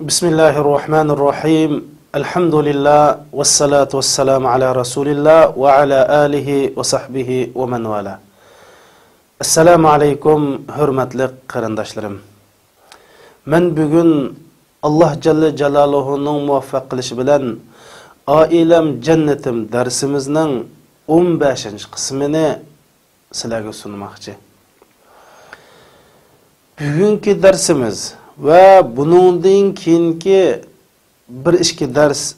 Bismillahirrahmanirrahim. Elhamdülillah ve salatu vesselamu ala Resulillah ve ala alihi ve sahbihi ve men vala. Assalamu alaikum hürmetli qarindaşlarım. Men bugün Allah Celle Celaluhu'nun muvaffaq qilishi bilan Ailem Cennetim dersimizning 15. qismini sizlarga sunmoqchi. Bugungi dersimiz ve bunundan keyingi bir iki ders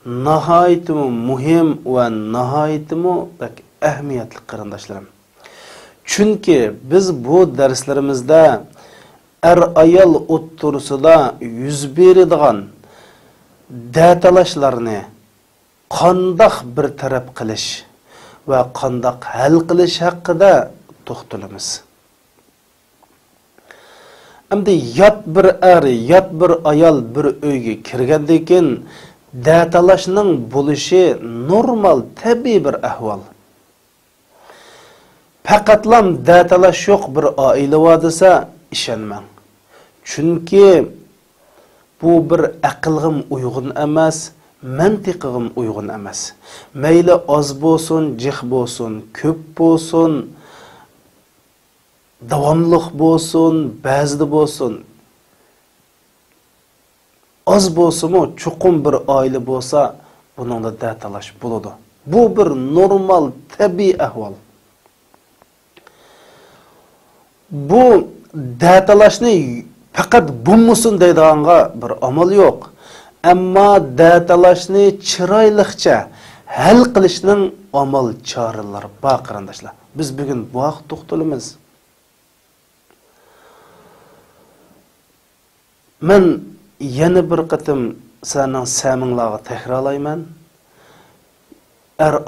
nahayetimi muhim ve nahayetimi ehemmiyetli qarindaşlarım. Çünkü biz bu derslerimizde ayol o'ttursida yüz beradigan datalaşlarını qandaq bir taraf qilish ve qandaq hal qilish haqida to'xtalamiz. Endi yat bir yat bir ayol bir uyga kirgandan keyin datalashning bo'lishi normal, tabiiy bir ahvol. Faqatlam datalash yo'q bir oila va desa ishonmang. Chunki bu bir aqlg'im uyg'un emas, mantiqig'im uyg'un emas. Mayli oz bo'lsin, jih bo'lsin, ko'p bo'lsin, davamlıq bo'lsin, ba'zida bo'lsin. Az bo'lsa-mu, chuqur bir oila bo'lsa, buningda datalash bo'ladi. Bu bir normal, tabiiy ahvol. Bu datalashni faqat bo'lmasin deydiganga bir amal yo'q. Ammo datalashni chiroyliqcha hal qilishning amal choralari bor qarindoshlar. Biz bugun bu haqda to'xtalamiz. Men yana bir qatim sening saminglarga takrorlayman.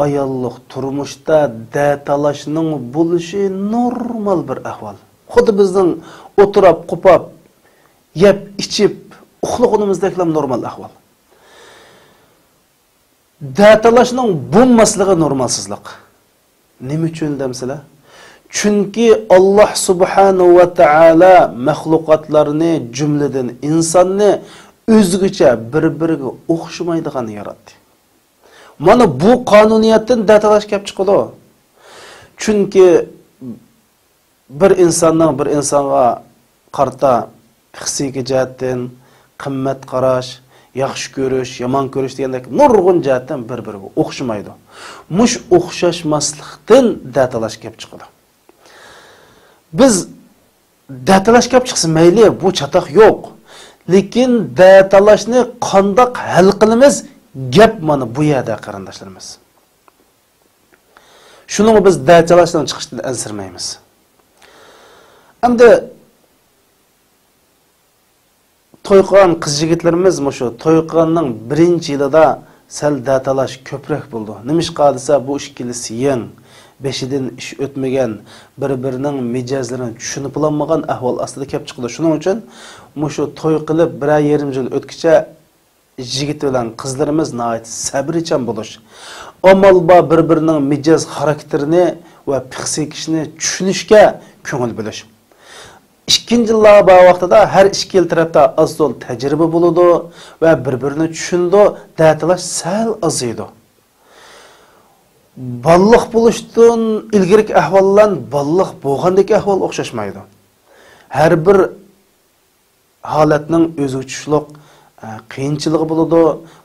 Ayollik turmushda datalashning bo'lishi normal bir ahvol. Xuddi bizning o'tirib, qopab, yeb, ichib, uxlaganimizdek normal ahvol. Datalashning bo'lmasligi normalsizlik. Nima uchun demsizlar? Çünkü Allah Subhanahu ve Taala mahlukatlarını cümleden insanını özgüçe birbiriga o'xshamaydigan yaratdi. Mana bu qonuniyatdan datalash kelib chiqadi. Çünkü bir insonga qarta hissiy jihatdan qimmat qarash, yaxshi ko'rish, yomon ko'rish degandek nurg'un jihatdan bir-biriga o'xshamaydi. Mush o'xshashmaslikdan datalash kelib chiqadi. Biz datalash kelib chiqsa mayli, bu chataq yo'q. Lekin datalashni qandoq hal qilamiz? Gap mana bu yerda qarindoshlarimiz. Shuni biz datalashdan chiqishdan ansirmaymiz. Endi to'yqan qiz-yigitlarimiz shu to'yqanning birinchi yilida sal datalash ko'proq bo'ldi. Nimishqa desa bu ikkilisi yeng, beşidin iş ötmegen, birbirinin micazlarını düşünüp bulanmagan ahval aslında kelip çıkdı. Şunun için şu toy qilib bir yerim yıl ötkiçe jigit bilen kızlarımız nait sabrichan buluş. Amalba birbirinin micaz karakterini ve psixikini düşünüşke köngül buluş. İkinci yıllara bağ vaqtida her iki yıl tarafta az dol tecrübe buludu ve birbirini düşündü, datalaş sal azıydı. Balliq bo'lishdan ilgirik ahvoldan balliq bo'lgandek ahvol o'xshashmaydi. Har bir holatning o'zgarishlik qiyinchiligi bo'ladi.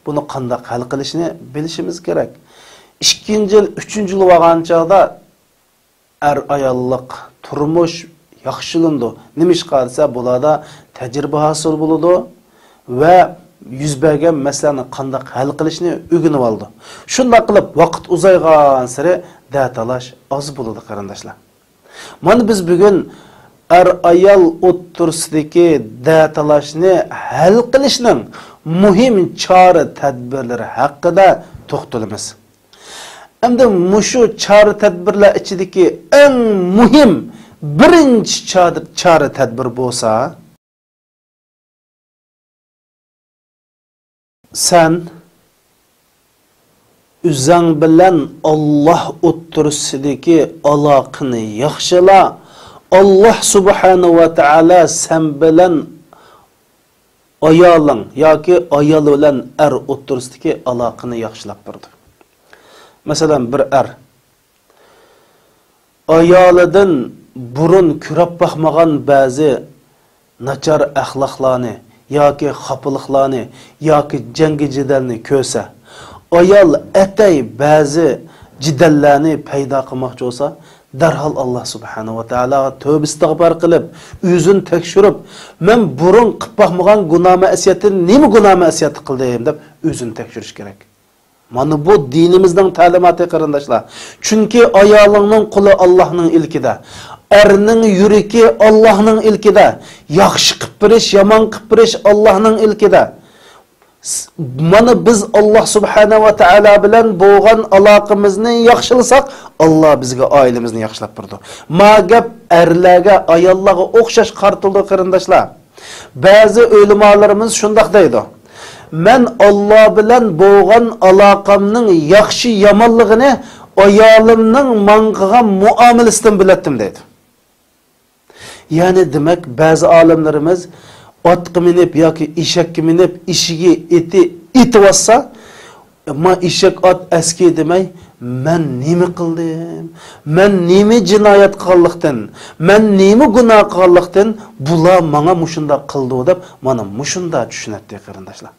Buni qanday hal qilishni bilishimiz kerak. 2-yil, 3-yil bo'lgan chog'da ayollik turmush yaxshilandi. Nima ish qilsa bo'ladi, tajriba hosil bo'ladi va yüz bergen meseleni qanday hal qilishni o'rganib oldi. Shunday qilib vaqt uzaygan sari datalash oz bo'ladi qarindoshlar. Mana biz bugun ayol o'ttursidagi datalashni hal qilishning muhim chora tadbirlari haqida to'xtalamiz. Endi mushu chora tadbirlar ichidagi eng muhim birinchi chora tadbir bo'lsa, sen üzəng bilən Allah o'ttursidagi aloqani yaxshila. Allah Subhanahu ve Taala sen bilan ayolning yoki ayol bilan er o'rtasidagi aloqani yaxshilab turdi. Masalan, bir er ayolidan burun ko'rib baxmagan ba'zi nachar axloqlarni yoki xafalıqlarni yoki jangi jidalni ko'rsa, ayol atay ba'zi jidallarni paydo qilmoqchi bo'lsa, darhol Alloh subhanahu va taolo tövbe istig'for qilib, o'zini tekshirib, men burun qilib baxmagan gunoh ma'siyatni nima gunoh ma'siyati qildim deb o'zini tekshirish kerak. Mana bu dinimizning ta'limoti qarindoshlar. Chunki ayolingning quli Allohning ilkida, erning yuragi Allohning ilkida, yaxshi qilib berish, yomon qilib berish Allohning ilkida. Mana biz Alloh subhanahu va taolo bilan bo'lgan aloqamizni yaxshilasak, Alloh bizga oilamizni yaxshilab turdi. Ma gap erlarga, ayollarga o'xshash qartildi qarindoshlar. Ba'zi ulamolarimiz shunday deydi. Men Alloh bilan bo'lgan aloqamning yaxshi yomonligini ayolimning menga muomalasidan bilatdim deydi. Ya'ni demak ba'zi olimlarimiz otga minib yoki eshakka minib ishiga etib olsa, ma eshak ot aski demay, men nima qildim? Men nima jinoyat qilganlikdan, men nima gunoh qilganlikdan bular menga mushunda qildi deb, mana mushunda tushunadi qarindoshlar.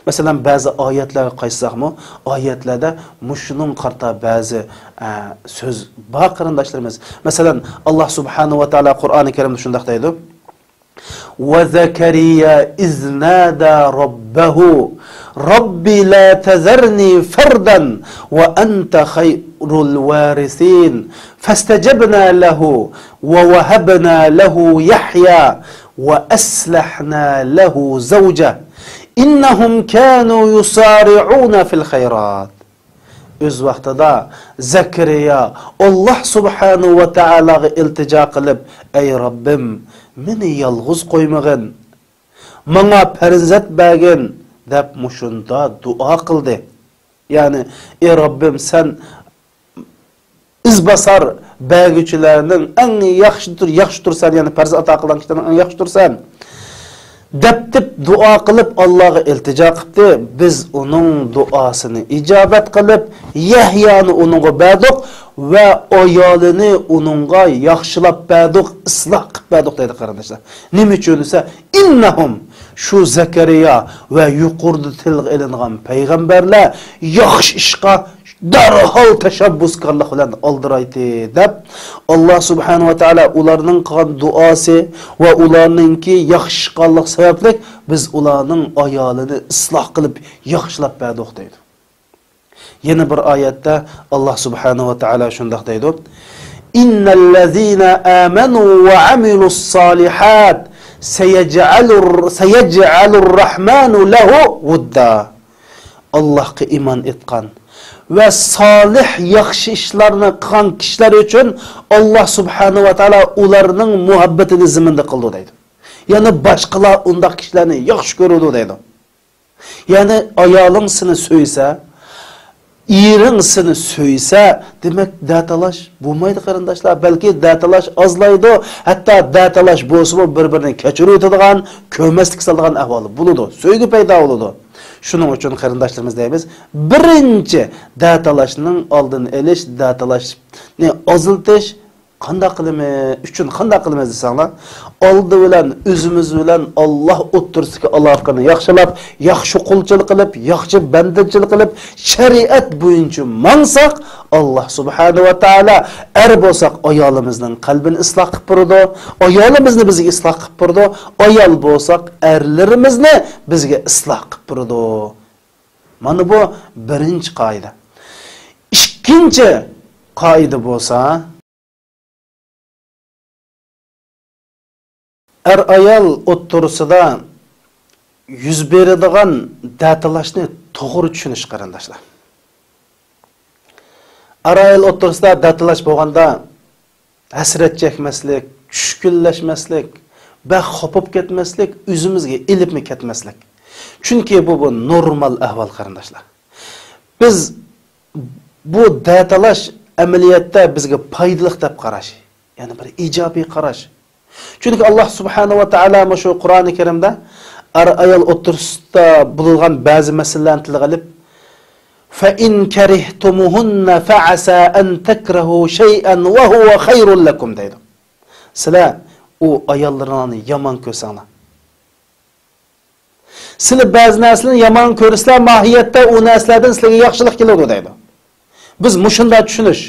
Masalan, ba'zi oyatlarga qaytsaqmi, oyatlarda mushuning qarta ba'zi so'z bor qarindoshlarimiz. Masalan, Alloh subhanahu va taolo Qur'oni Karimda shunday deydi: "Va Zakariya iznada robbahu Robbi la tazarni fardan wa anta khayrul warisin fastajabna lahu wa wahabna lahu Yahya wa aslahna lahu zawja innahum kanu yusari'una fil khayrat." Öz vaqtida Zakariya Alloh subhanahu va taologa iltijo qilib, "Ey Robbim, meni yolg'iz qo'ymagin, menga farzand bergin" deb mushunda duo qildi. Ya'ni, "Ey Robbim, sen izbasar berguchilarning eng yaxshi tursan, ya'ni farzand ato qilgan kishilarning eng yaxshi tursan" deb duo qilib Allohga iltijo qildi. Biz uning duosini ijobat qilib, Yahyani uningga berdik va ayolini uningga yaxshilab berdik, isloh qilib berdik deydi qarindoshlar. Nima uchun esa innahum shu Zakariya va yuqorida tilga ilingan payg'ambarlar yaxshi ishqa darhol tashabbuskorlik bilan oldiraydi deb Alloh subhanahu va taolo ularning qilgan duosi va ularningki yaxshi qilganlik sababli biz ularning ayolini isloh qilib yaxshilab berdik deydi. Yana bir oyatda Alloh subhanahu va taolo shunday deydi: "Innallazina amanu va amilus solihat sayaj'alur rahmanu lahu wudda." Allohga iymon etgan ve salih yaxshi ishlarni qilgan kishilar uchun Alloh subhanahu va taolo ularning muhabbatini ziminda qildi deydi. Ya'ni boshqalar undaq kishilarni yaxshi ko'radi deydi. Ya'ni ayoling seni so'ysa, ering seni so'ysa, demak datalash bo'lmaydi qarindoshlar. Balki datalash azlaydi, hatto datalash bo'lsa bir-birini kechirib o'tadigan, ko'maslik saladigan ahvoli bo'ladi. So'ygi paydo bo'ladi. Shuning uchun qarindoshlarimiz deymiz, birinchi datalashning oldini olish, datalashni oziltish qanday qilamiz desanglar, oldi bilan o'zimiz bilan Alloh o'ttirsidagi aloqani yaxshilab, yaxshi qulchilik qilib, yaxshi bandachilik qilib, shariat bo'yicha mansaq, Alloh subhanahu va taolo er bo'lsak ayolimizning qalbini isloh qilib turadi, ayolimizni bizga isloh qilib turadi, ayol bo'lsak erlarimizni bizga isloh qilib turadi. Mana bu birinchi qoida. Ikkinchi qoida bo'lsa, er ayol o'ttirisida yuz beradigan datalashni to'g'ri tushunish qarindoshlar. Er ayol o'ttirisida datalash bo'lganda hasrat chekmaslik, tushkunlashmaslik, xopib ketmaslik, o'zimizga ilibmi ketmaslik. Chunki bu normal ahvol qarindoshlar. Biz bu datalash amaliyotda bizga foydali deb qarash, ya'ni bir ijobiy qarash. Chunki Alloh subhanahu va taolo shu Qur'oni Karimda ayol o'rtasida bo'lgan ba'zi masalalarni tilga olib فَإِنْ كَرِهْتُمُهُنَّ فَعَسَى أَنْ تَكْرَهُوا شَيْئًا وَهُوَ خَيْرٌ لَكُمْ deydi. Sizlar o ayollarını yaman ko'rsanglar. Sizlar ba'zi narsalarni yaman ko'rsanglar, mohiyatda o narsalardan sizlarga yaxshilik keladi deydi. Biz mushunda tushunish.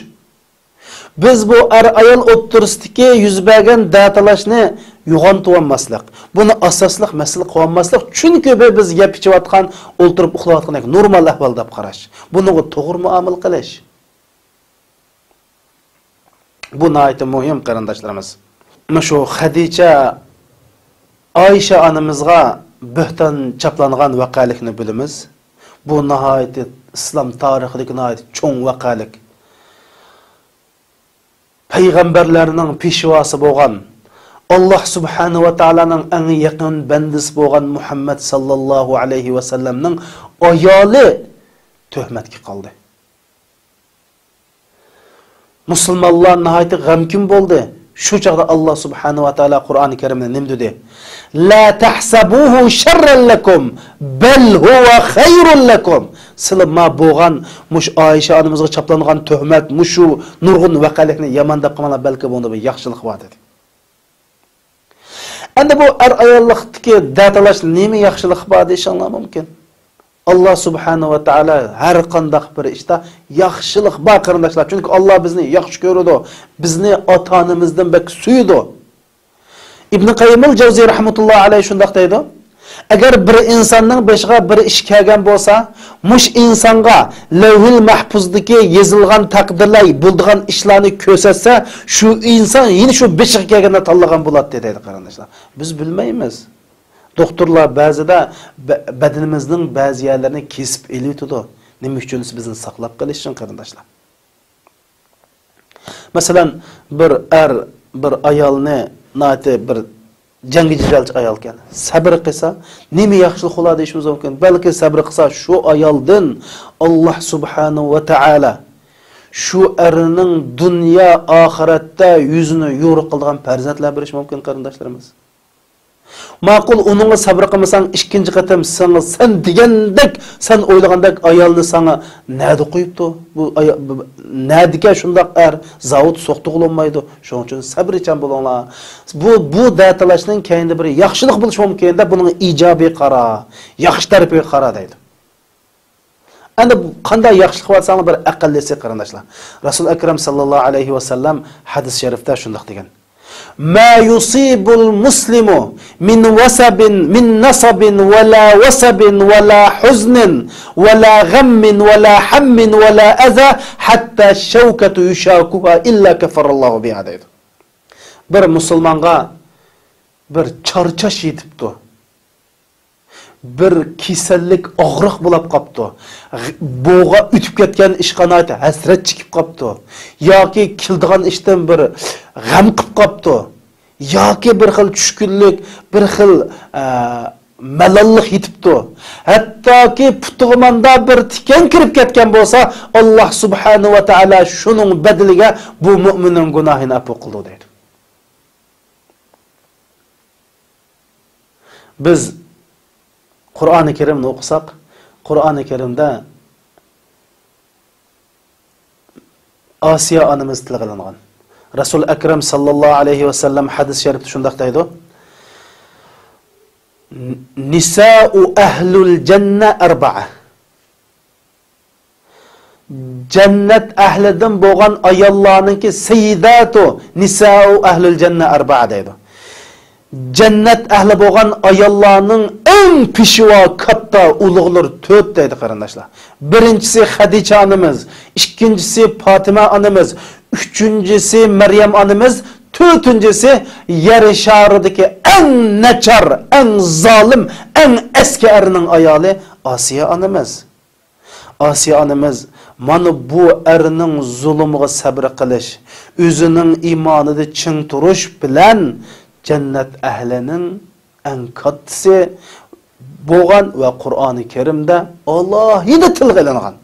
Biz bu ayol o'rtasidagi yuz bergan da'talashni yo'g'ontib olmaslik. Buni asosliq masala qilib olmaslik, chunki biz gap ichayotgan, o'ltirib uxlayotgan normal ahvol deb qarash. Buni to'g'ri muomala qilish. Bu nihoyat muhim qarindoshlarimiz. Mana shu Xadicha Oysha onamizga bo'hton chaplangan voqelikni bilamiz. Bu nihoyat islom tarixidagi nihoyat cho'ng voqelik. Payg'ambarlarning peshvosi bo'lgan Allah subhanahu wa ta'alaning eng yaqin bandisi bo'lgan Muhammad sallallohu alayhi va sallamning ayoli tuhmatga qoldi. Musulmonlar nihoyat g'amkin bo'ldi. Shu chaqda Allah subhanahu wa ta'ala Qur'oni Karimda nim dedi? La tahsabuhu sharran lakum bal huwa khayrun lakum. Sizlar ma bo'lgan mush Oysha onamizga chaplangan tuhmat, mushu nurg'un voqelikni yomon deb qilmalar, balki bunda bir yaxshilik bor dedi. Endi bu ayollikdagi da'talash nima yaxshilik bor deyishinglar mumkin. Allah subhanahu wa ta'ala har qanday bir ishda yaxshilik bor qarindoshlar. Chunki Allah bizni yaxshi ko'radi, bizni ota-onamizdan bak suyudi. Ibn Qayyim al-Jawziy rahmatullohi alayhi shunday deydi. Agar bir insonning beshiga bir ish kelgan bo'lsa, mush insonga lavhul mahfuzdagi yozilgan taqdirlar bo'ldigan ishlarni ko'rsatsa, shu inson yine shu beshiga kelganda tanlagan bo'ladi deydi qarindoshlar. Biz bilmaymiz. Doktorlar ba'zida badanimizning ba'zi yerlarini kesib elitadi. Nima uchun bizni saqlab qolish uchun qarindoshlar. Masalan, bir ayolni nati bir jangi jijalchi ayol ekan. Sabr qilsa, nima yaxshilik qiladi deyishimiz mumkin. Balki sabr qilsa shu ayoldan Alloh subhanahu va taala shu erining dunyo oxiratda yuzini yo'riq qilgan farzandlar berish mumkin qarindoshlarimiz. Ma'qul onunla sabr qilmasang ikkinchi qatam sen degandek, sen o'ylagandek ayolni sana nada qo'yibdi. Bu nadika shundoq zavod so'qtiqolmaydi. Shuning uchun sabr-chan bo'linglar. Bu da'talashning keyinda bir yaxshilik bo'lish mumkin-da, buning ijobiy qara, yaxshi tarafiga qara deydi. Endi qanday yaxshilik bo'lsa bir aqllisi qarindoshlar. Rasul akram sallallohu alayhi va sallam hadis sharifda shundoq degan: ما يصيب المسلم من وسب من نصب ولا وسب ولا حزن ولا غم ولا حم ولا أذى حتى الشوكة يشاكها إلا كفر الله بها deydi. Bir musulmonga bir charchash yetibdi. Bir kasallik og'riq bo'lib qopti. Bo'g'a o'tib ketgan ishqonat hasrat chekib qopti. Yoki kildigan ishdan bir g'am qilib qopti. Yoki bir xil tushkunlik, bir xil malallik yetibdi. Hattoki putug'manda bir tikan kirib ketgan bo'lsa, Alloh subhanahu va taolo shuning badaliga bu mu'minning gunohini afv qildi deydi. Biz Qur'oni Karimni o'qisak, Qur'oni Karimda Osiyo onamiz tilga olingan. Rasul akram sallallohu alayhi va sallam hadis sharifda shunday deydi: Nisa'u ahlul janna arba'a. Jannat ahlidan bo'lgan ayollarningki sayyidatu nisa'u ahlul janna arba'a deydi. Jannat ahli bo'lgan ayollarning eng peshvo katta ulug'lar 4 deydi qarindoshlar. Birinchisi Xadicha onamiz, ikkinchisi Fatima onamiz, üçüncüsü Meryem anamız, dördüncüsü yer şaridagi eng nachar, eng zolim, eng eski erinin ayoli Asiya anamız. Asiya anamız mana bu erinin zulmiga sabr qilish, o'zining imonida ching turish bilan jannat ahlining eng kattasi bo'lgan va Qur'oni Karimda Allohida tilga olingan.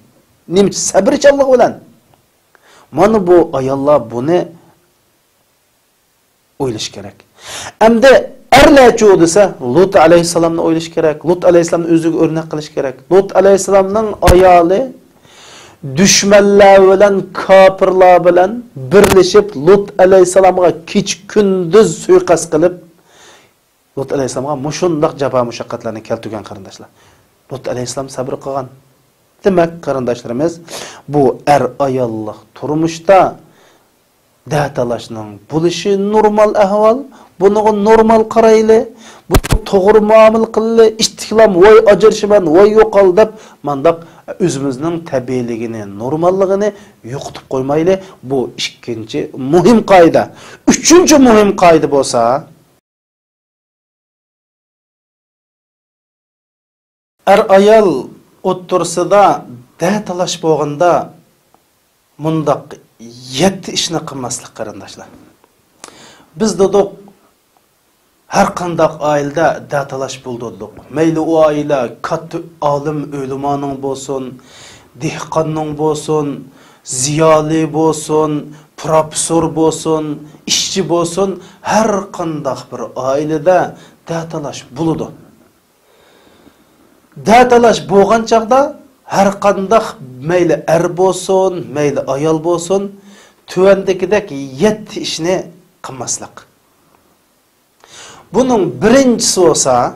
Nima sabrchanlik bilan mana bu ayollar buni o'ylash kerak. Endi erlerçi o dese Lut aleyhisselamını oylaş gerek. Lut aleyhisselamın özüge örnek kılış gerek. Lut aleyhisselamның ayalı düşmanlar bilen, kafirlar bilen birleşip Lut aleyhisselamga keç gündüz suiqasd qilib Lut aleyhisselamga mushundaq jaba mushaqqatlarni keltirgan qarindoshlar. Lut aleyhisselam sabr qilgan. Demek qarindoshlarimiz bu ayollik turmuşda datalaşның buluşu normal ahval, bunu normal qaraylı, bu to'g'ri muomala qilli, istiqlom, voy ajrashiman, voy yo'qol deb mandaq o'zimizning tabiiyligini, normalligini yo'qotib qo'ymayli. Bu ikkinchi muhim qoida. Uchinchi muhim qoida bo'lsa, ayol o'ttirsida datalash bo'lganda mundaq 7 ishni qilmaslik qarindoshlar. Biz dedik her qandaq ailede datalash bulduq. Meyli o aile katta alim ölümanın bolsun, dehqonning bolsun, ziyoli bolsun, professor bolsun, işçi bolsun, her qandaq bir ailede datalash buludu. Datalash bo'lgan chaqda her qandaq meyli bolsun, meyli ayol bolsun, tuvandagidek 7 ishni qilmaslik. Bunun birincisi olsa,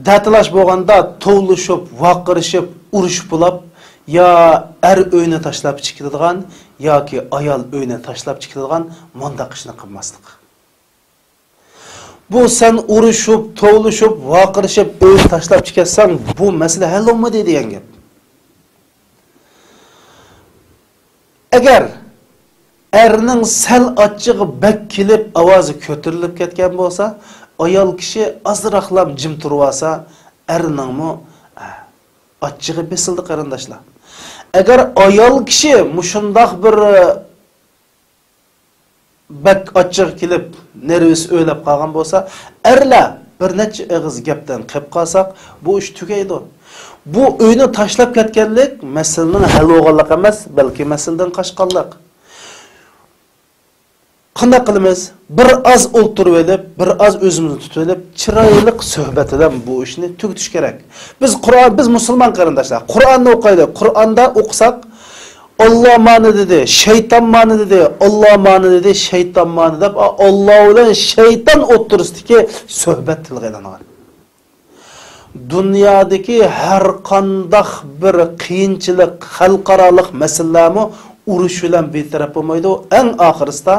datalash bo'lganda tovlashib, vaqirishib, urushib bo'lib, ya uyni tashlab chiqadigan yoki ayol uyni tashlab chiqadigan mundaq ishni qilmaslik. Bu sen urushib, tovlashib, vaqirishib, uyni tashlab chiqasan, bu masala hal bo'lmaydi degan gap. Agar erning sal achchig'i bak kelib, ovozi ko'tarilib ketgan bo'lsa, ayol kishi azroqlam jim turib olsa, erningmi achchig'i besildi qarindoshlar. Agar ayol kishi mushundoq bir bak achchig'i kelib, nervisi o'ylab qolgan bo'lsa, erlar bir necha og'iz gapdan qilib qolsak, bu ish tugaydi. Bu uyni tashlab ketganlik masalaning hal bo'lganlik emas, balki masaladan qochqanlik. Qanday qilamiz? Bir az o'ltirib olib, bir az o'zimizni tutib olib, chiroyli suhbat bilan bu ishni tugutish kerak. Biz musulmon qarindoshlar, Qur'onni o'qiylik. Qur'onda o'qisak, Alloh ma'ni dedi, shayton ma'ni dedi, Alloh ma'ni dedi, shayton ma'ni deb Alloh bilan shayton o'tirisidagi suhbat tilg'aylangan. Dunyodagi har qanday bir qiyinchilik, xalqaroliq masalalarni urush bilan betaraf bo'lmaydi. Eng oxirisida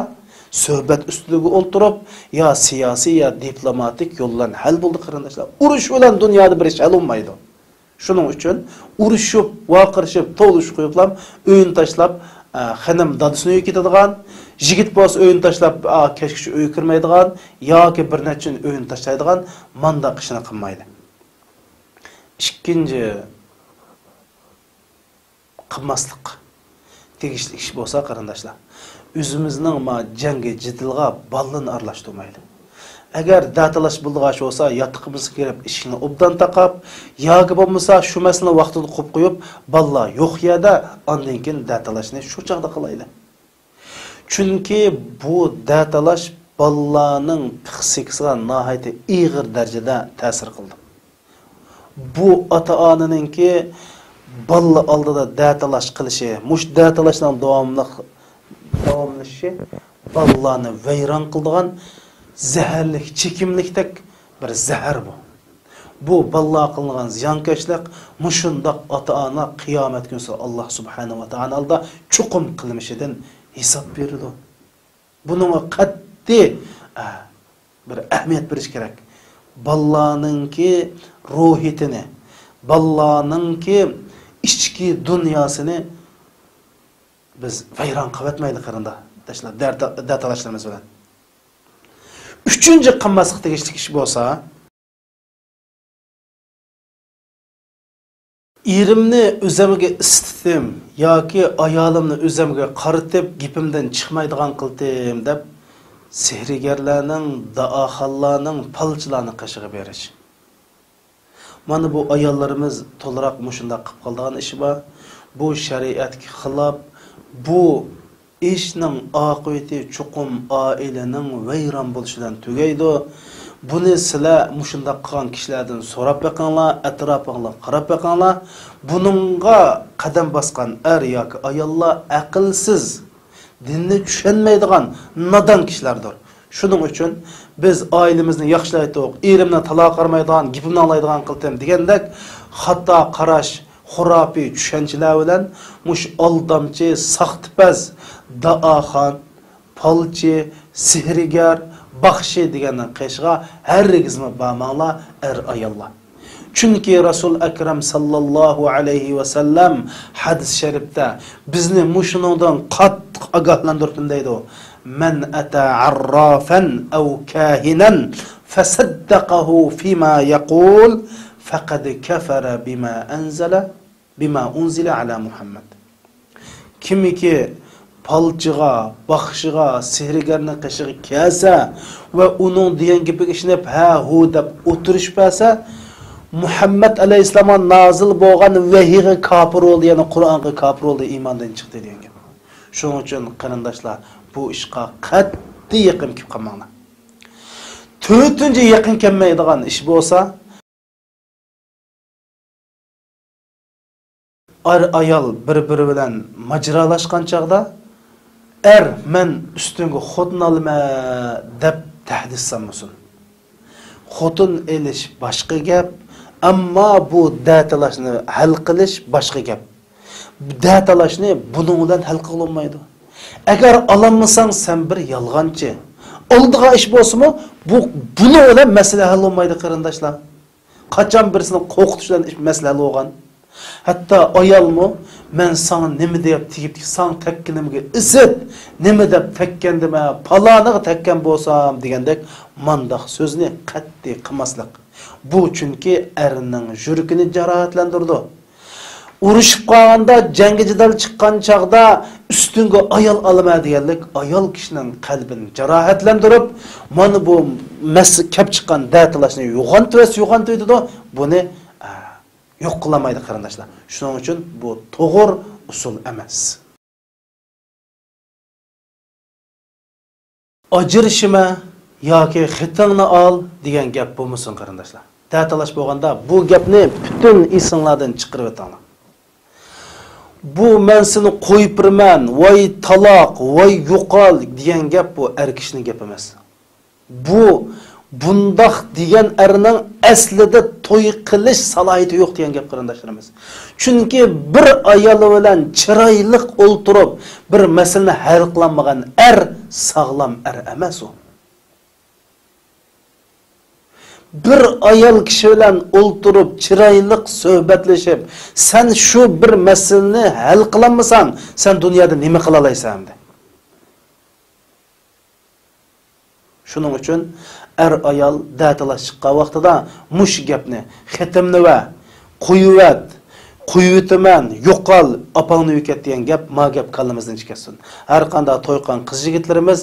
suhbat ustiga o'ltirib, ya siyosiy ya diplomatik yo'ldan hal bo'ldi qarindoshlar. Urush bilan dunyoda bir ish hal bo'lmaydi. Shuning uchun urushib, vaqirishib, tovlashib qo'yiblam, o'yin tashlab, xanam dadisini uyga ketadigan, yigit bo'lsa o'yin tashlab, kechgacha uyga kirmaydigan yoki bir necha o'yin tashlaydigan manda qishni qilmaydi. Ikkinchi qilmaslik tegishli ish bo'lsa qarindoshlar, o'zimizning jangi jidilga ballini aralashtirmaydi. Agar datalash bulg'ash bo'lsa, yatqimiz kirib ishini obdan taqab, yoki bo'lmasa shu masalani vaqtida qo'yib qo'yib, balla yo'q yerda ondan keyin datalashni shu chaqda qilaydi. Chunki bu datalash ballaning psixikasiga nihoyat og'ir darajada ta'sir qildi. Bu ota-onaninki balla oldida datalash qilishi, mush datalashning davomlashishi ballani vayron qildigan zaharlik, chekimlikdek bir zahar bu. Bu balla qilgan ziyonkashlik mushundoq ota-ona qiyomat kunsi Alloh subhanahu va taoloda chuqum qilmishidan hisob beradi. Buningga qat'iy bir ahamiyat berish kerak. Ballaninki ruhiyatini, ballaninki ichki dunyosini biz vayron qilmaylik qarindoshlar, datalashlarimiz bilan. Üçüncü qilmaslik tegishli ish bo'lsa, erimni o'zimga isitdim yoki ayolimni o'zimga qaritib, gapimdan chiqmaydigan qildim deb sehrigarlarning, daoxallarning, palchilarning qishig'i berish. Mana bu ayollarimiz to'liq mushunda qilib qolgan ishi bor. Bu shariatga xilof, bu ishning oqibati chuqum oilaning vayron bo'lishidan tugaydi. Buni sizlar mushundaq qilgan kishilardan so'rab baqinglar, atrofingizga qarab baqinglar. Buningga qadam bosgan er yoki ayollar aqlsiz, dinni tushunmaydigan nodon kishilardir. Shuning uchun biz oilamizni yaxshilaydiq, erimni taloq qilmaydigan, gapimni anglaydigan qildim degandek xato qarash, xurafiy tushunchalar bilan mush aldamchi, saxtipaz, daaxon, palchi, sihrigar, baxshi degandan qishga hargizmi bamanglar er ayollar. Chunki Rasul Akram sallallohu alayhi va sallam hadis sharifda bizni mushuningdan qattiq ogohlantirib deydi. Man ata arrafan aw kahinan fasaddaqahu fima yaqul faqad kafara bima unzila ala Muhammad. Kimiki palchiga, baxshiga, sihrigarni qishig'i kelsa va uning degan gapiga ishinib ha hu deb o'tirish bo'lsa, Muhammad alayhissalom nazil bo'lgan vahiga kafir bo'ldi, ya'ni Qur'onga kafir bo'ldi, iymondan chiqdi degan gap. Shuning uchun qarindoshlar, bu ishga qat'iy yaqin kelib qolmanglar. To'rtinchi yaqin kelmaydigan ish bo'lsa, ayol bir-biri bilan majralashgan chaqda men üstünge xotin alma deb tahdis sanmasın. Xotin elish başqa gap, ammo bu datalashni hal qilish başqa gap. Datalashni bunun bilan hal qilinmaydi. Agar alanmasang sen bir yolg'onchi. Oldiga ish bo'lsa-mu, buni bilan masala hal bo'lmaydi qarindoshlar. Qachon birisini qo'rqitish bilan masala hal bo'lgan. Hatta ayolmu men sana nima deb tegib san tekkinimga isit, nima deb tekkendime, palaniga tekkan bo'lsam degandek mandaq so'zni qat'iy qilmaslik. Bu chunki erning yuragini jarohatlantirdi. Urushib qolganda, jangga jidal chiqqan chaqda ustunga ayol olma deganlik ayol kishining qalbini jarohatlantirib, mana bu kelib chiqqan datlashni yo'g'ontiydi. Buni yo'q qilamaydi qarindoshlar. Shuning uchun bu to'g'ri usul emas. Ajrishima yoki xitingni ol degan gap bo'lmasin qarindoshlar. Datalash bo'lganda bu gapni butun esinglardan chiqarib o'tanglar. Bu men seni qo'yib birman, voy taloq, voy yo'qol degan gap bu er kishining gapi emas. Bu bundaq degan erning aslida to'y qilish salohiyati yo'q degan gap qarindoshlarimiz. Chunki bir ayol bilan chiroyli o'ltirib, bir masalani hal qilmagan er sog'lom er emas u. Bir ayol kishi bilan o'ltirib, chiroyli suhbatlashib, sen shu bir masalani hal qilmasang, sen dunyoda nima qila olaysan? Shuning uchun er ayol datalar chiqqan vaqtida mush gapni, xitimni va qo'yuvitaman, yo'qol, opangni yo'qot degan gap ma gap kallamizdan chiqasin. Har qanday to'yqan qiz yigitlarimiz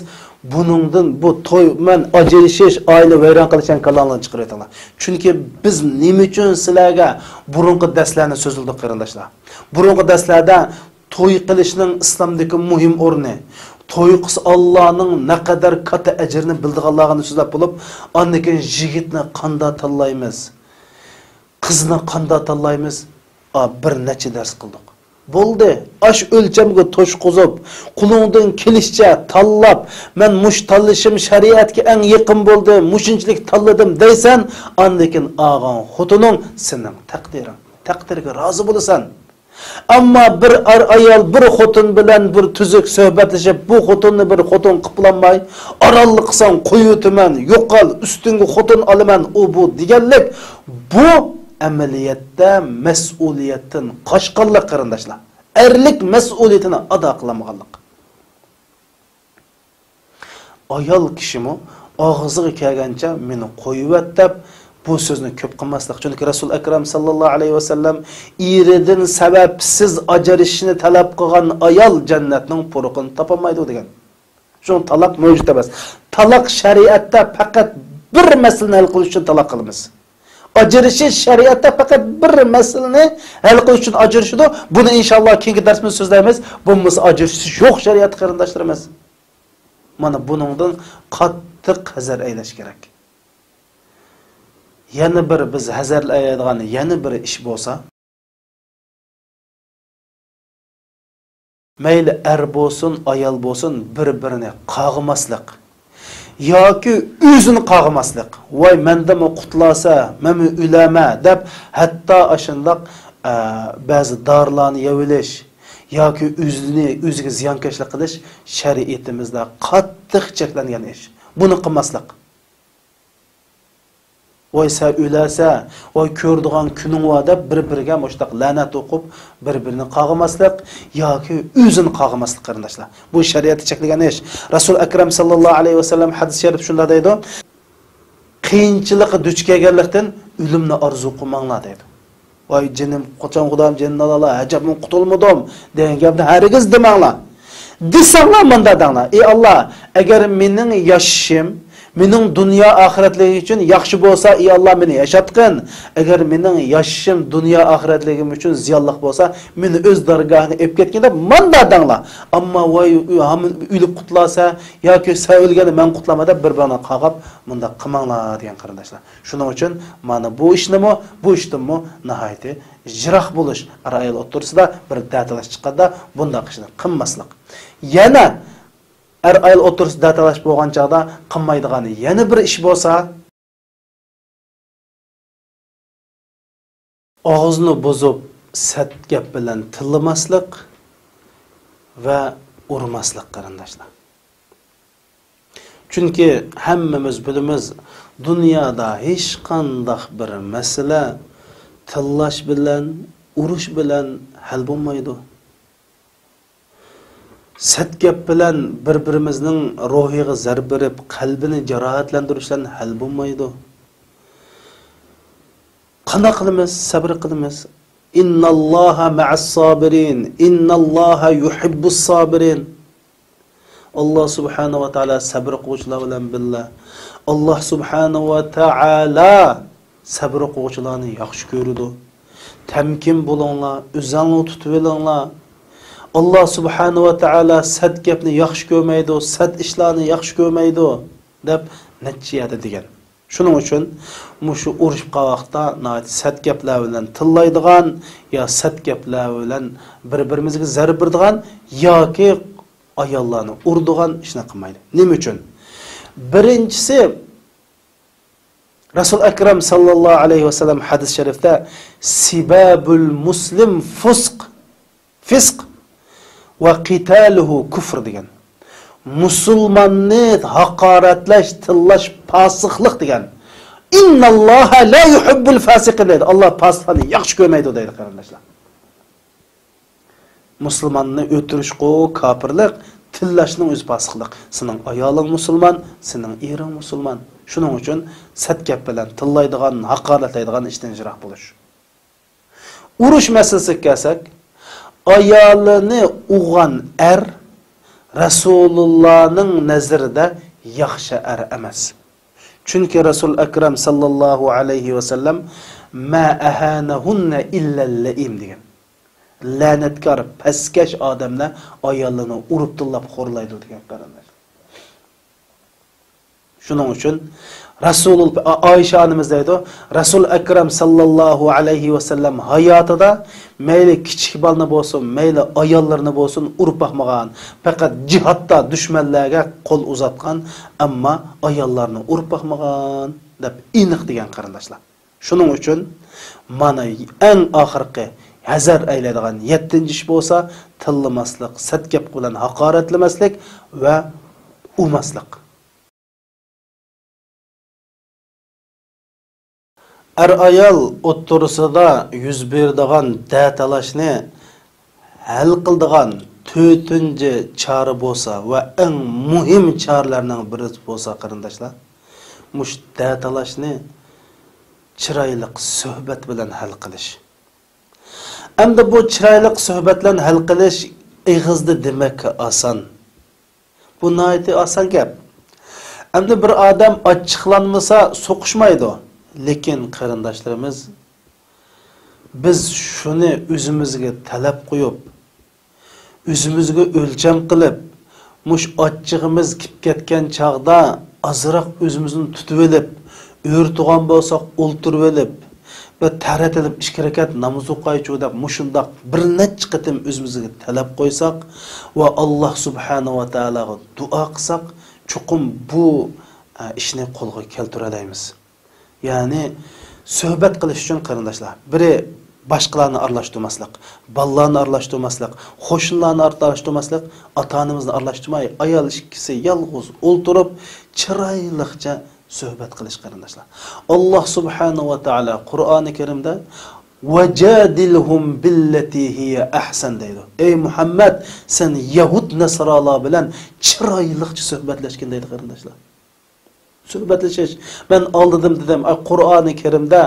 buningdan bu to'y men ajrashish, oila vayron qilishdan kallanlarni chiqarib aytanglar. Chunki biz nima uchun sizlarga burunqi darslarni so'zildik qarindoshlar. Burunqi darslarda to'y qilishning islomdagi muhim o'rni, to'y qilsa Allohning naqadar katta ajrini bildiganligini so'zlab bo'lib, ondan keyin yigitni qanday tanlaymiz, qizni qanday tanlaymiz, bir necha dars qildik. Bo'ldi, ash o'lchamga to'shqizib, qulungdan kelishcha tanlab, men mush tanlashim shariatga eng yaqin bo'ldi, mushunchalik tanladim deysan, ondan keyin og'on xotining sening taqdirga rozi bo'lasan. Ammo bir ayol bir xotin bilan bir tuzuk suhbatlashib, bu xotinni bir xotin qiplanmay, orallik qilsang qo'yutiman, yo'qol, ustunga xotin olaman, u bu deganlik, bu amaliyatda mas'uliyatdan qochqanlik qarindoshlar. Erlik mas'uliyatini ado qilmaganlik. Ayol kishimi og'ziga kelgancha meni qo'yvat deb bu so'zni ko'p qilmaslik. Chunki Rasul Akram sallallohu alayhi va sallam eridan sababsiz ajrashishni talab qilgan ayol jannatning puruqini topolmaydi degan. Shu taloq mavjud emas. Taloq shariatda faqat bir masalani hal qilish uchun taloq qilamiz. Ajrashish shariatda faqat bir masalani hal qilish uchun ajrashidi. Buni inshaalloh keyingi darsimizda so'zlaymiz. Bunisi ajrashish yo'q shariat qarindoshlarimiz. Mana buningdan qattiq hazar aylash kerak. Yana bir biz hazarlaydigan yana bir ish bo'lsa, mayli er bo'lsin, ayol bo'lsin, bir-birini qag'maslik yoki o'zini qag'maslik. Voy mendami qutlasa, meni ulama deb hatto ashundoq ba'zi dorilarni yevilish yoki o'ziga ziyonkashlik qilish shariatimizda qattiq cheklangan ish. Buni qilmaslik. Voy sen ulasa, voy ko'rdigan kuning va deb bir-biriga mushtaq la'nat o'qib, bir-birini qag'maslik yoki o'zini qag'maslik qarindoshlar. Bu shariatda cheklagan ish. Rasul akram sallallohu alayhi vasallam hadis sharif shunda deydi: qiyinchilikqa duch kelganlikdan o'limni orzu qilmanglar deydi. Voy jinim, qachon Xudoim jinni olala, ajabim qutulmadim degan gapni harigiz demanglar. Desanglar menda danglar. Ey Alloh, agar mening yashashim mening dunyo oxiratligim uchun yaxshi bo'lsa, ey Alloh meni yashatqin. Agar mening yashashim dunyo oxiratligim uchun ziyonliq bo'lsa, meni o'z dargohiga olib ketganda menda danglar. Ammo voy o'lib qutlasa yoki sen o'lganda men qutlama deb bir-birini qag'ab, bunda qilmanglar degan qarindoshlar. Shuning uchun mana bu ishnimi, bu ishdimi nihoyatda jiroq bo'lish ayol o'rtasida bir da'talash chiqqanda bunda qilishni qilmaslik. Yana ayol o'rtasida da'talash bo'lgan chaqda qilmaydigan yana bir ish bo'lsa, og'izni buzib sat gap bilan tillamaslik va urmaslik qarindoshlar. Chunki hammamiz bilamiz, dunyoda hech qanday bir masala tillash bilan, urush bilan hal bo'lmaydi. Sat gap bilan bir-birimizning ruhiga zarb berib, qalbini jarohatlantirishdan hal bo'lmaydi. Qana qilamiz, sabr qilamiz. Innalloha ma'as-sabirin, innalloha yuhibbus sabirin. Allah subhanahu wa ta'ala sabr qiluvchilar bilan billah. Allah subhanahu wa ta'ala sabr qiluvchilarni yaxshi ko'radi. Temkin bo'linglar, o'zingni tutib olinglar. Allah subhanahu wa ta'ala sad gapni yaxshi ko'rmaydi, sad ishlarni yaxshi ko'rmaydi deb natijada degan. Shuning uchun mushu urush qavaqda sad gaplar bilan tillaydigan yo sad gaplar bilan bir-birimizga zarb beradigan yoki ayollarni urdigan ishni qilmaydi. Nima uchun? Birinchisi Rasul akram sallallohu alayhi vasallam hadis sharifda sibabul muslim fisq va qitaluhu kufr degan. Musulmonni haqoratlash, tillash fosiqlik degan. Innalloha la yuhibbul fasiqin dedi. Allah fosiqlarni yaxshi ko'rmaydi deydi qarindoshlar. Musulmonni o'tirish kofirlik, tillashning o'zi fosiqlik. Sening ayoling musulmon, sening ering musulmon. Shuning uchun sat gap bilan tillaydigan, haqoratlaydigan ishdan jiroq bo'lish. Urush masalasiga kelsak, ayolini uğan Rasulullah'ның nazarida yaxshi emas. Chunki Rasul akram sallallohu alayhi va sallam ma ahanahunna illa al-la'im degan. La'natkor, paskash odamlar ayollarini urib tillab xo'rlaydi degan qarindosh. Shuning uchun Ayşe anımız deydi, Rasul akram sallallahu alayhi va sallam hayotida mayli kichik balni bo'lsin, mayli ayollarni bo'lsin urib baxmagan, faqat jihatda dushmanlarga qo'l uzatgan, ammo ayollarni urib baxmagan deb aniq degan qarindoshlar. Shuning uchun mana eng oxirgi hazar aylaydigan 7-ish bo'lsa, tillamaslik, sad gap bilan haqoratlamaslik va urmaslik. Ayol o'ttirisida yuz beradigan da'talashni hal qiladigan 4-chi chora bo'lsa va eng muhim choralarning biri bo'lsa qarindoshlar, mush da'talashni chiroyli suhbat bilan hal qilish. Endi bu chiroyli suhbat bilan hal qilish ig'izda demak oson. Bu nihoyatda oson gap. Endi bir odam ochiqlanmasa so'qishmaydi. Lekin qarindoshlarimiz, biz shuni o'zimizga talab qo'yib, o'zimizga o'lcham qilib, mush ochchig'imiz kelib ketgan chaqda azroq o'zimizni tutib olib, o'rtug'an bo'lsak o'ltirib olib va taratilib ish harakat namoz o'qiychi deb mushundoq bir necha qatim o'zimizga talab qo'ysak va Alloh subhanahu va taologa duo qilsak, chuqum bu ishni qo'lga keltira olamiz. Ya'ni suhbat qilish uchun qarindoshlar, biri başqalarını aralashtirmaslik, balalarni aralashtirmaslik, qo'shnilarni aralashtirmaslik, ota-onamizni aralashtirmay, ayol ikkisi yolg'iz o'ltirib, chiroyliqcha suhbat qilish qarindoshlar. Alloh subhanahu va taolo Qur'oni Karimda "Vajadilhum billati hiya ahsan" deydi. Ey Muhammad, sen Yahud nasralar bilan chiroyliqcha suhbatlashgin deydi qarindoshlar. Suhbatlashish. Ben aldım dedim Qur'oni Karimda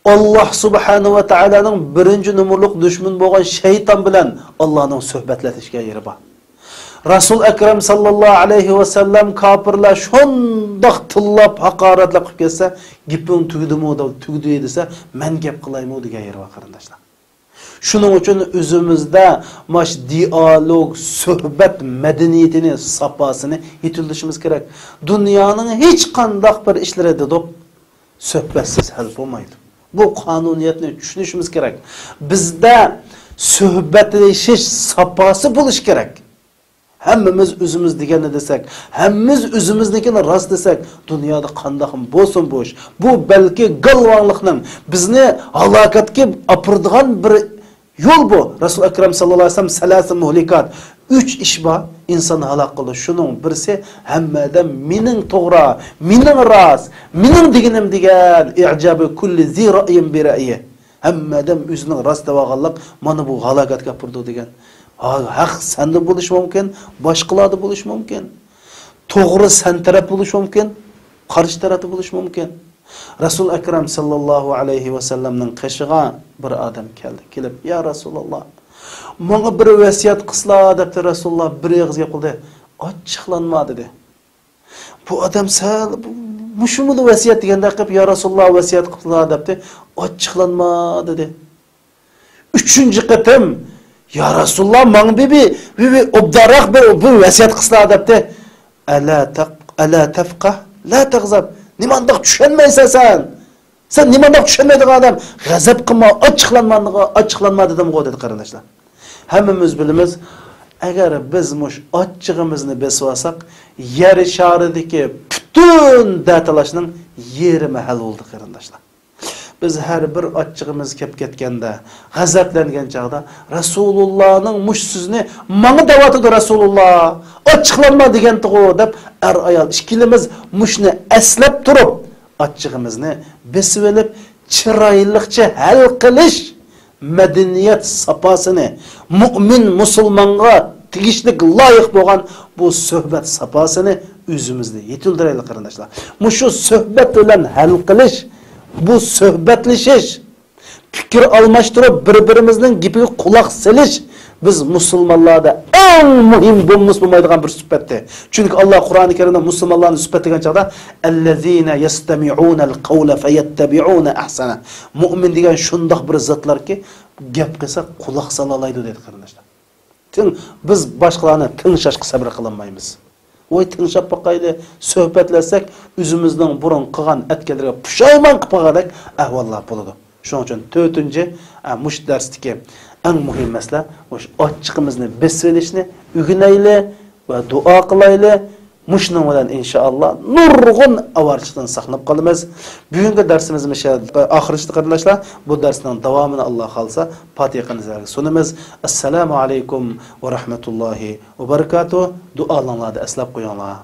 Allah subhanahu wa ta'ala'nın birinci numurluk düşman bo'lgan şeytan bilan Allah'ın suhbatlashishga yeri bor. Rasul Ekrem sallallahu aleyhi ve sellem kafirlar shundoq tillab haqoratlar qilib kelsa, gaping tugdimi deb tugdi desa, men gap qilaymi degan yeri bor qarindoshlar. Shuning uchun o'zimizda mash dialog, suhbat madaniyatini, safosini yetilishimiz kerak. Dunyoning hech qanday bir ishlarida deb suhbatsiz hal bo'lmaydi. Bu qonuniyatni tushunishimiz kerak. Bizda suhbatlashish safosi bo'lish kerak. Hammamiz o'zimiz deganni desak, hammamiz o'zimiznikini rost desak, dunyoda qanday bo'lsin bu ish. Bu balki galvonlikning bizni halokatga opirdigan bir yo'l bu. Rasul Akram sallallohu alayhi vasallam salasi muhlikat 3 ish bor inson halok qildi. Shuning birisi hammadan mening to'g'ri, mening rost, mening deganim degan i'jabi kulli zi ra'yin bi ra'yi. Hammadan o'zining rost deganlik mana bu halokatga opirdi degan. Haq sende bo'lish mumkin, boshqalarda bo'lish mumkin. To'g'ri sen taraf bo'lish mumkin, qarshi taraf bo'lish mumkin. Rasul Akram sallallohu alayhi va sallamning qishig'a bir odam keldi. Kelib, "Ya Rasululloh, menga bir vasiyat qilslar" debdi. Rasululloh bir og'iz gap qildi. "Ochiqlanma" dedi. Bu odam sal mushumni vasiyat deganda qilib, "Ya Rasululloh, vasiyat qilslar" debdi. "Ochiqlanma" dedi. 3-chi qatim "Ya Rasululloh, menga bibi obdaroq bir vasiyat qilslar" debdi. Ala tafqa la tag'zab. Nimandoq tushunmaysan sen? Sen nimandoq tushunmaydigan odam, g'azab qilma, ochiqlanma dedim-ku dedi qarindoshlar. Hammamiz bilamiz, agar biz mush ochchig'imizni besib olsak, yer sharidagi butun datalashning yeri mahal bo'ldi qarindoshlar. Biz her bir ochchig'imiz kelib ketganda, g'azablangan chaqda Rasulullohning mush so'zini menga davatidi Rasululloh, ochiqlanma degan-ku deb ayol ikkilimiz mushni eslab turib, ochchig'imizni besib olib, chiroyliqcha hal qilish madaniyat safosini mu'min musulmonga tegishlik loyiq bo'lgan bu suhbat safosini o'zimizda yetildiraylik qarindoshlar. Mushu suhbat bilan hal qilish, bu suhbatlashish, fikr almashtirib bir-birimizning gapiga quloq solish biz musulmonlarda eng muhim bo'lmaydigan bir suhbatdir. Chunki Alloh Qur'oni Karimda musulmonlarni suhbatlagan chaqda allazina yastami'unal qawla fayattabi'una ahsana. Mu'min degan shundoq bir zotlarki, gap qilsa quloq sola oladi dedi qarindoshlar. Biz boshqalarni tinglashga sabr qilmaymiz. Oy tinglashib boqayli, suhbatlasak, o'zimizning burun qilgan atkalariga pushaymon qilib qo'ygandak ahvollar bo'ladi. Shuning uchun 4-chi mush darsdagi eng muhim masala o'sha ochiqimizni besvelishni o'rganayli va duo qilayli. Mushning bilan inshaalloh nurg'un avarchidan saqlab qolamiz. Bugungi darsimiz oxirida qarindoshlar, bu darsning davomini Alloh xolsa Fatihani sunamiz. Assalomu alaykum va rahmatullohi va barakatuh. Duolarni eslab qo'yinglar.